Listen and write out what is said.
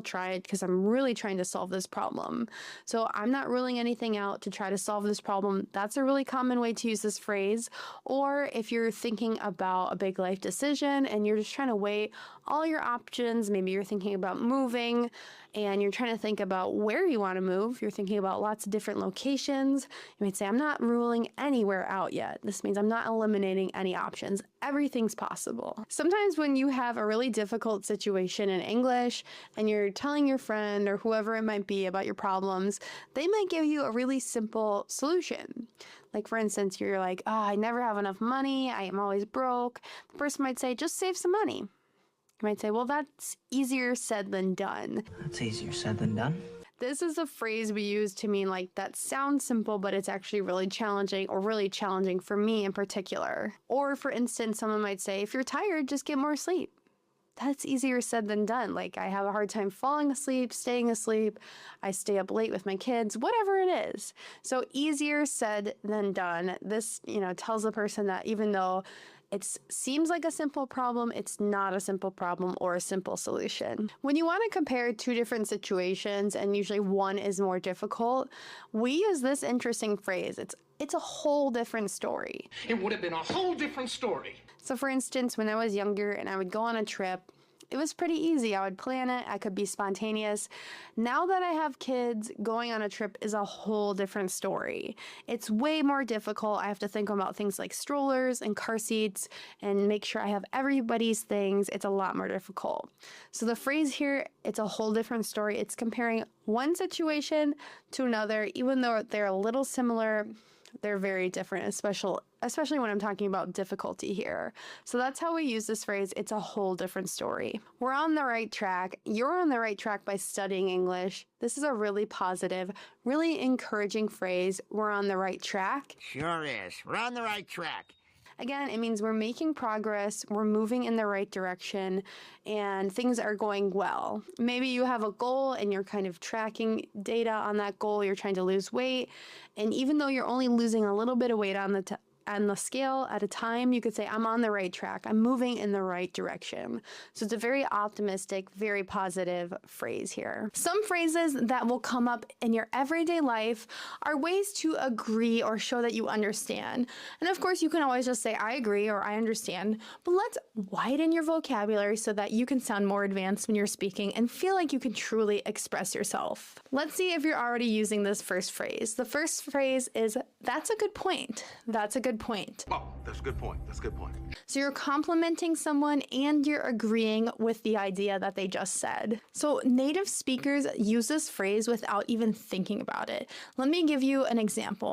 try it because I'm really trying to solve this problem. So I'm not ruling anything out to try to solve this problem. That's a really common way to use this phrase. Or if you're thinking about a big life decision and you're just trying to weigh all your options, maybe you're thinking about moving and you're trying to think about where you want to move. You're thinking about lots of different locations. You might say, I'm not ruling anywhere out yet. This means I'm not eliminating any options. Everything's possible. Sometimes when you have a really difficult situation in English and you're telling your friend or whoever it might be about your problems, they might give you a really simple solution. Like, for instance, you're like, oh, I never have enough money. I am always broke. The person might say, just save some money. You might say, well, that's easier said than done. That's easier said than done. This is a phrase we use to mean like that sounds simple, but it's actually really challenging, or really challenging for me in particular. Or for instance, someone might say, if you're tired, just get more sleep. That's easier said than done. Like, I have a hard time falling asleep, staying asleep. I stay up late with my kids, whatever it is. So easier said than done. This, tells the person that even though it seems like a simple problem, it's not a simple problem or a simple solution. When you want to compare two different situations, and usually one is more difficult, we use this interesting phrase. It's a whole different story. It would have been a whole different story. So for instance, when I was younger and I would go on a trip, it was pretty easy. I would plan it. I could be spontaneous. Now that I have kids, going on a trip is a whole different story. It's way more difficult. I have to think about things like strollers and car seats and make sure I have everybody's things. It's a lot more difficult. So the phrase here, it's a whole different story. It's comparing one situation to another. Even though they're a little similar, they're very different, especially when I'm talking about difficulty here. So that's how we use this phrase. It's a whole different story. We're on the right track. You're on the right track by studying English. This is a really positive, really encouraging phrase. We're on the right track. Sure is. We're on the right track. Again, it means we're making progress, we're moving in the right direction, and things are going well. Maybe you have a goal and you're kind of tracking data on that goal. You're trying to lose weight, and even though you're only losing a little bit of weight on the scale at a time, you could say, I'm on the right track. I'm moving in the right direction. So it's a very optimistic, very positive phrase here. Some phrases that will come up in your everyday life are ways to agree or show that you understand. And of course, you can always just say, I agree or I understand, but let's widen your vocabulary so that you can sound more advanced when you're speaking and feel like you can truly express yourself. Let's see if you're already using this first phrase. The first phrase is, that's a good point. That's a good point. Oh, that's a good point. That's a good point. So you're complimenting someone and you're agreeing with the idea that they just said. So native speakers use this phrase without even thinking about it. Let me give you an example.